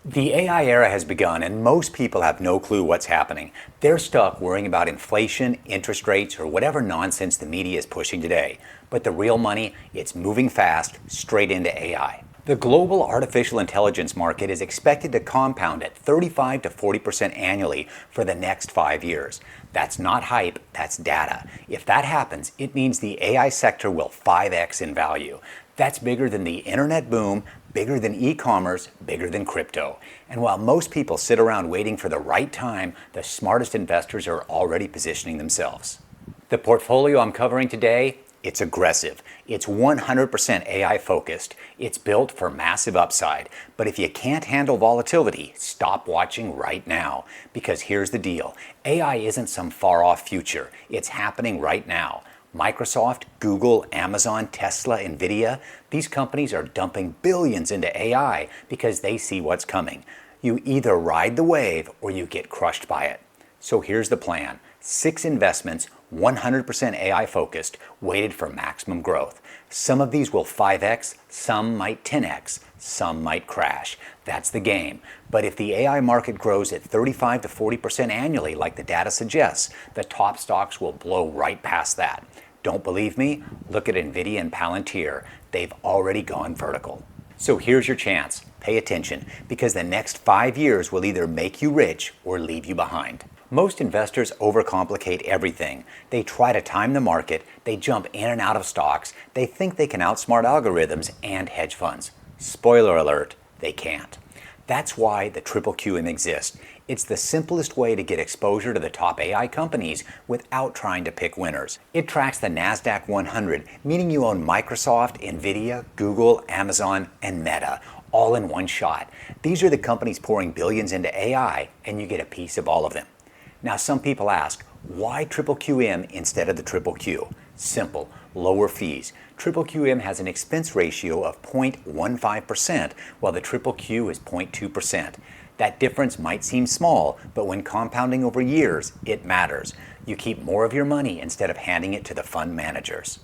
The AI era has begun, and most people have no clue what's happening. They're stuck worrying about inflation, interest rates, or whatever nonsense the media is pushing today. But the real money, it's moving fast, straight into AI. The global artificial intelligence market is expected to compound at 35 to 40% annually for the next 5 years. That's not hype, that's data. If that happens, it means the AI sector will 5x in value. That's bigger than the internet boom, bigger than e-commerce, bigger than crypto. And while most people sit around waiting for the right time, the smartest investors are already positioning themselves. The portfolio I'm covering today, it's aggressive. It's 100% AI focused. It's built for massive upside. But if you can't handle volatility, stop watching right now. Because here's the deal. AI isn't some far off future. It's happening right now. Microsoft, Google, Amazon, Tesla, Nvidia, these companies are dumping billions into AI because they see what's coming. You either ride the wave or you get crushed by it. So here's the plan. 6 investments, 100% AI focused, weighted for maximum growth. Some of these will 5x, some might 10x, some might crash. That's the game. But if the AI market grows at 35 to 40% annually, like the data suggests, the top stocks will blow right past that. Don't believe me? Look at Nvidia and Palantir. They've already gone vertical. So here's your chance. Pay attention, because the next 5 years will either make you rich or leave you behind. Most investors overcomplicate everything. They try to time the market, they jump in and out of stocks, they think they can outsmart algorithms and hedge funds. Spoiler alert, they can't. That's why the QQM exists. It's the simplest way to get exposure to the top AI companies without trying to pick winners. It tracks the NASDAQ 100, meaning you own Microsoft, Nvidia, Google, Amazon, and Meta, all in one shot. These are the companies pouring billions into AI, and you get a piece of all of them. Now, some people ask, why QQM instead of the QQQ? Simple, lower fees. QQM has an expense ratio of 0.15%, while the QQQ is 0.2%. That difference might seem small, but when compounding over years, it matters. You keep more of your money instead of handing it to the fund managers.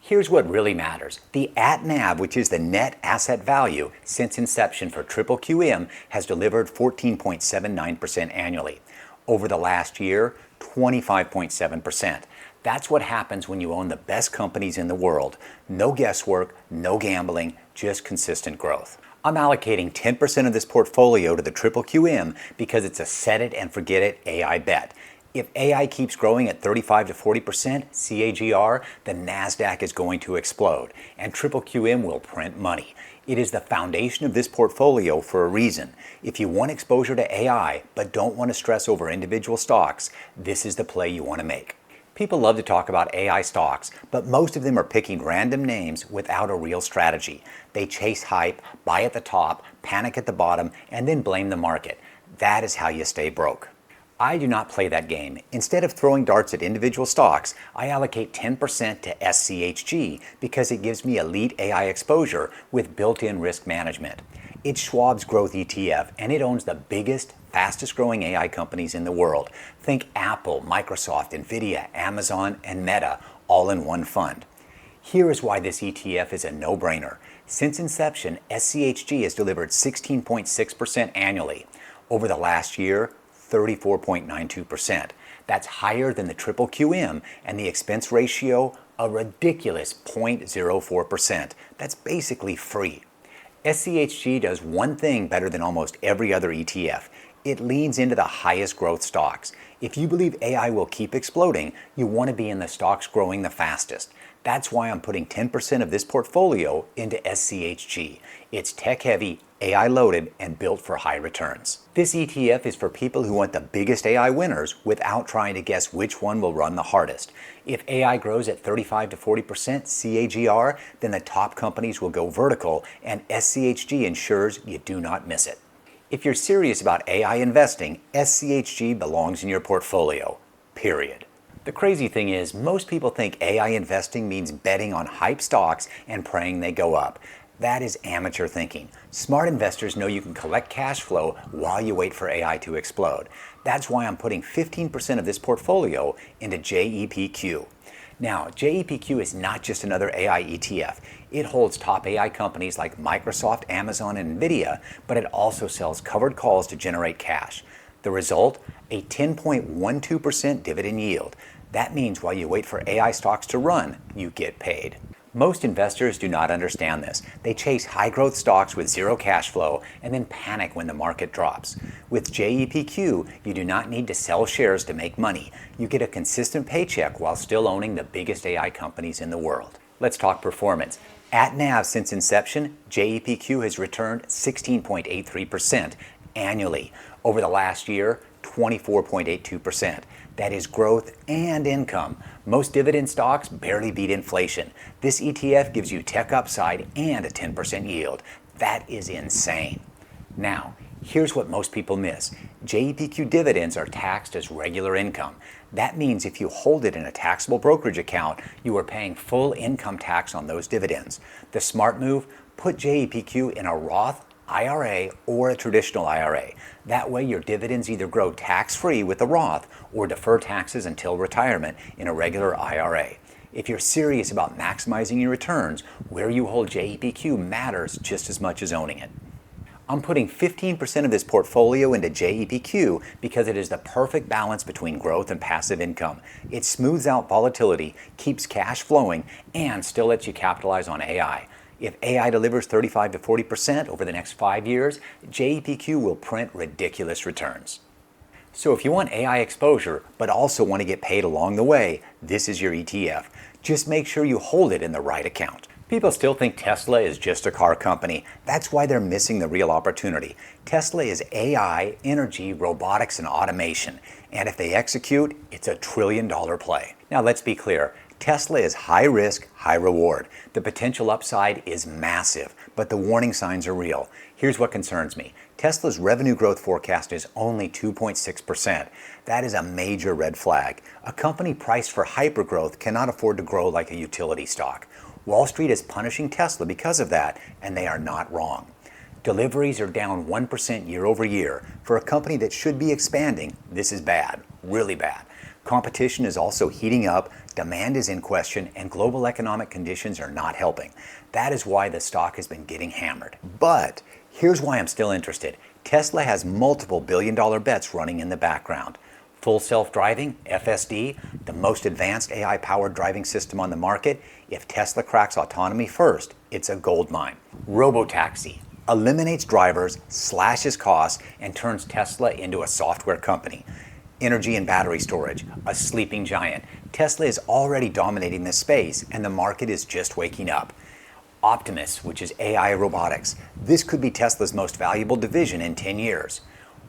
Here's what really matters. The ATNAV, which is the net asset value since inception for QQM, has delivered 14.79% annually. Over the last year, 25.7%. That's what happens when you own the best companies in the world. No guesswork, no gambling, just consistent growth. I'm allocating 10% of this portfolio to the QQM because it's a set it and forget it AI bet. If AI keeps growing at 35 to 40% CAGR, the NASDAQ is going to explode, and QQM will print money. It is the foundation of this portfolio for a reason. If you want exposure to AI but don't want to stress over individual stocks, this is the play you want to make. People love to talk about AI stocks, but most of them are picking random names without a real strategy. They chase hype, buy at the top, panic at the bottom, and then blame the market. That is how you stay broke. I do not play that game. Instead of throwing darts at individual stocks, I allocate 10% to SCHG because it gives me elite AI exposure with built-in risk management. It's Schwab's growth ETF, and it owns the biggest, fastest growing AI companies in the world. Think Apple, Microsoft, Nvidia, Amazon, and Meta, all in one fund. Here is why this ETF is a no-brainer. Since inception, SCHG has delivered 16.6% annually. Over the last year, 34.92%. That's higher than the QQM, and the expense ratio, a ridiculous 0.04%. That's basically free. SCHG does one thing better than almost every other ETF. It leans into the highest growth stocks. If you believe AI will keep exploding, you want to be in the stocks growing the fastest. That's why I'm putting 10% of this portfolio into SCHG. It's tech-heavy, AI-loaded, and built for high returns. This ETF is for people who want the biggest AI winners without trying to guess which one will run the hardest. If AI grows at 35 to 40% CAGR, then the top companies will go vertical, and SCHG ensures you do not miss it. If you're serious about AI investing, SCHG belongs in your portfolio, period. The crazy thing is, most people think AI investing means betting on hype stocks and praying they go up. That is amateur thinking. Smart investors know you can collect cash flow while you wait for AI to explode. That's why I'm putting 15% of this portfolio into JEPQ. Now, JEPQ is not just another AI ETF. It holds top AI companies like Microsoft, Amazon, and Nvidia, but it also sells covered calls to generate cash. The result? A 10.12% dividend yield. That means while you wait for AI stocks to run, you get paid. Most investors do not understand this. They chase high-growth stocks with zero cash flow and then panic when the market drops. With JEPQ, you do not need to sell shares to make money. You get a consistent paycheck while still owning the biggest AI companies in the world. Let's talk performance. At NAV since inception, JEPQ has returned 16.83% annually. Over the last year, 24.82%. That is growth and income. Most dividend stocks barely beat inflation. This ETF gives you tech upside and a 10% yield. That is insane. Now, here's what most people miss. JEPQ dividends are taxed as regular income. That means if you hold it in a taxable brokerage account, you are paying full income tax on those dividends. The smart move? Put JEPQ in a Roth IRA or a traditional IRA. That way your dividends either grow tax-free with a Roth or defer taxes until retirement in a regular IRA. If you're serious about maximizing your returns, where you hold JEPQ matters just as much as owning it. I'm putting 15% of this portfolio into JEPQ because it is the perfect balance between growth and passive income. It smooths out volatility, keeps cash flowing, and still lets you capitalize on AI. If AI delivers 35 to 40% over the next 5 years, JEPQ will print ridiculous returns. So if you want AI exposure, but also want to get paid along the way, this is your ETF. Just make sure you hold it in the right account. People still think Tesla is just a car company. That's why they're missing the real opportunity. Tesla is AI, energy, robotics, and automation. And if they execute, it's a $1 trillion play. Now let's be clear. Tesla is high risk, high reward. The potential upside is massive, but the warning signs are real. Here's what concerns me. Tesla's revenue growth forecast is only 2.6%. That is a major red flag. A company priced for hypergrowth cannot afford to grow like a utility stock. Wall Street is punishing Tesla because of that, and they are not wrong. Deliveries are down 1% year over year. For a company that should be expanding, this is bad, really bad. Competition is also heating up, demand is in question, and global economic conditions are not helping. That is why the stock has been getting hammered. But here's why I'm still interested. Tesla has multiple billion-dollar bets running in the background. Full self-driving, FSD, the most advanced AI-powered driving system on the market. If Tesla cracks autonomy first, it's a gold mine. Robotaxi eliminates drivers, slashes costs, and turns Tesla into a software company. Energy and battery storage, a sleeping giant. Tesla is already dominating this space, and the market is just waking up. Optimus, which is AI robotics. This could be Tesla's most valuable division in 10 years.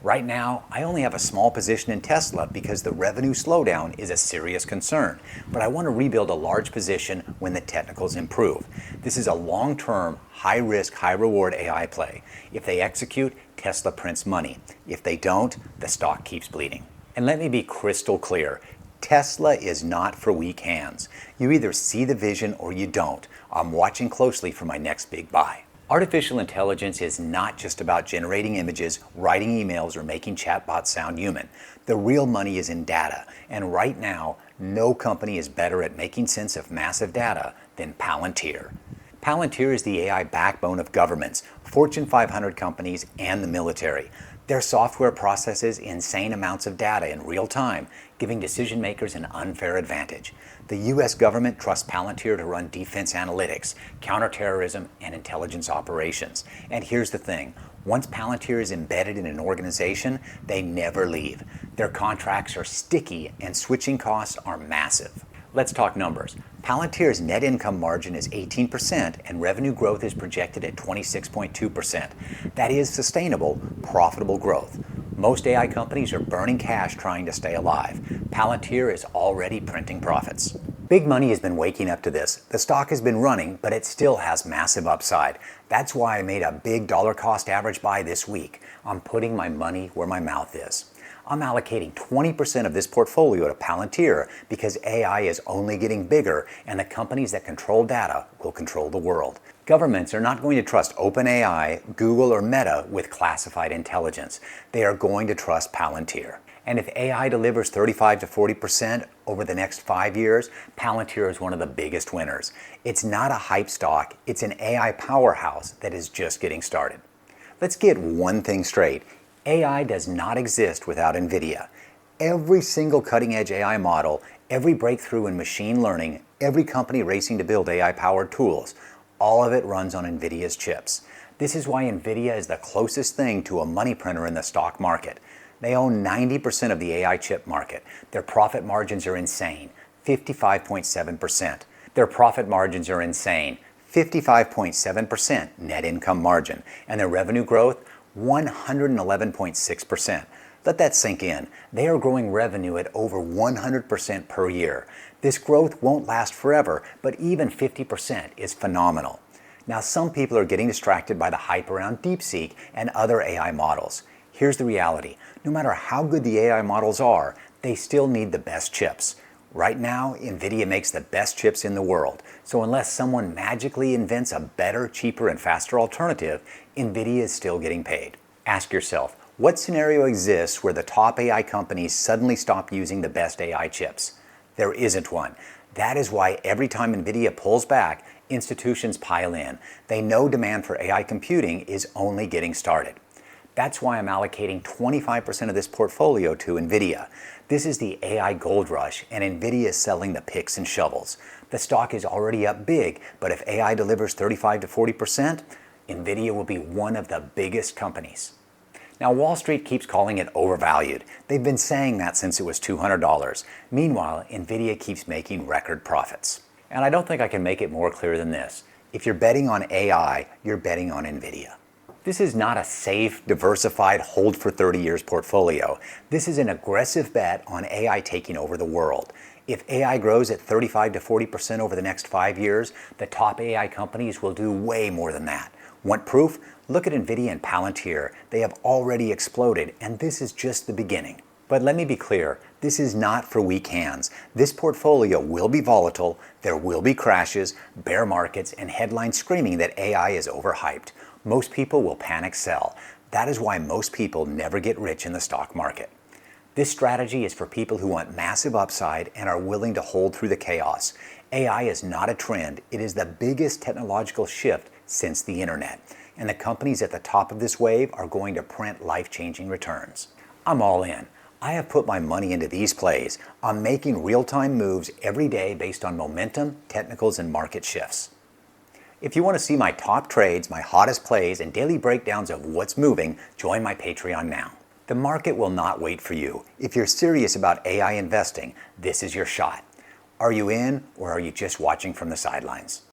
Right now, I only have a small position in Tesla because the revenue slowdown is a serious concern, but I want to rebuild a large position when the technicals improve. This is a long-term, high-risk, high-reward AI play. If they execute, Tesla prints money. If they don't, the stock keeps bleeding. And let me be crystal clear. Tesla is not for weak hands. You either see the vision or you don't. I'm watching closely for my next big buy. Artificial intelligence is not just about generating images, writing emails, or making chatbots sound human. The real money is in data, and right now, no company is better at making sense of massive data than Palantir. Palantir is the AI backbone of governments, Fortune 500 companies, and the military. Their software processes insane amounts of data in real time, giving decision makers an unfair advantage. The U.S. government trusts Palantir to run defense analytics, counterterrorism, and intelligence operations. And here's the thing. Once Palantir is embedded in an organization, they never leave. Their contracts are sticky and switching costs are massive. Let's talk numbers. Palantir's net income margin is 18% and revenue growth is projected at 26.2%. That is sustainable, profitable growth. Most AI companies are burning cash trying to stay alive. Palantir is already printing profits. Big money has been waking up to this. The stock has been running, but it still has massive upside. That's why I made a big dollar cost average buy this week. I'm putting my money where my mouth is. I'm allocating 20% of this portfolio to Palantir because AI is only getting bigger and the companies that control data will control the world. Governments are not going to trust OpenAI, Google, or Meta with classified intelligence. They are going to trust Palantir. And if AI delivers 35 to 40% over the next 5 years, Palantir is one of the biggest winners. It's not a hype stock, it's an AI powerhouse that is just getting started. Let's get one thing straight. AI does not exist without NVIDIA. Every single cutting-edge AI model, every breakthrough in machine learning, every company racing to build AI-powered tools, all of it runs on NVIDIA's chips. This is why NVIDIA is the closest thing to a money printer in the stock market. They own 90% of the AI chip market. Their profit margins are insane, 55.7%. Their profit margins are insane, 55.7% net income margin. And their revenue growth, 111.6%. Let that sink in. They are growing revenue at over 100% per year. This growth won't last forever, but even 50% is phenomenal. Now, some people are getting distracted by the hype around DeepSeek and other AI models. Here's the reality. No matter how good the AI models are, they still need the best chips. Right now, NVIDIA makes the best chips in the world. So unless someone magically invents a better, cheaper, and faster alternative, NVIDIA is still getting paid. Ask yourself, what scenario exists where the top AI companies suddenly stop using the best AI chips? There isn't one. That is why every time NVIDIA pulls back, institutions pile in. They know demand for AI computing is only getting started. That's why I'm allocating 25% of this portfolio to NVIDIA. This is the AI gold rush, and NVIDIA is selling the picks and shovels. The stock is already up big, but if AI delivers 35 to 40%, NVIDIA will be one of the biggest companies. Now, Wall Street keeps calling it overvalued. They've been saying that since it was $200. Meanwhile, NVIDIA keeps making record profits. And I don't think I can make it more clear than this. If you're betting on AI, you're betting on NVIDIA. This is not a safe, diversified, hold for 30 years portfolio. This is an aggressive bet on AI taking over the world. If AI grows at 35 to 40% over the next 5 years, the top AI companies will do way more than that. Want proof? Look at NVIDIA and Palantir. They have already exploded, and this is just the beginning. But let me be clear, this is not for weak hands. This portfolio will be volatile, there will be crashes, bear markets, and headlines screaming that AI is overhyped. Most people will panic sell. That is why most people never get rich in the stock market. This strategy is for people who want massive upside and are willing to hold through the chaos. AI is not a trend, it is the biggest technological shift since the internet. And the companies at the top of this wave are going to print life-changing returns. I'm all in. I have put my money into these plays. I'm making real-time moves every day based on momentum, technicals, and market shifts. If you want to see my top trades, my hottest plays, and daily breakdowns of what's moving, join my Patreon now. The market will not wait for you. If you're serious about AI investing, this is your shot. Are you in, or are you just watching from the sidelines?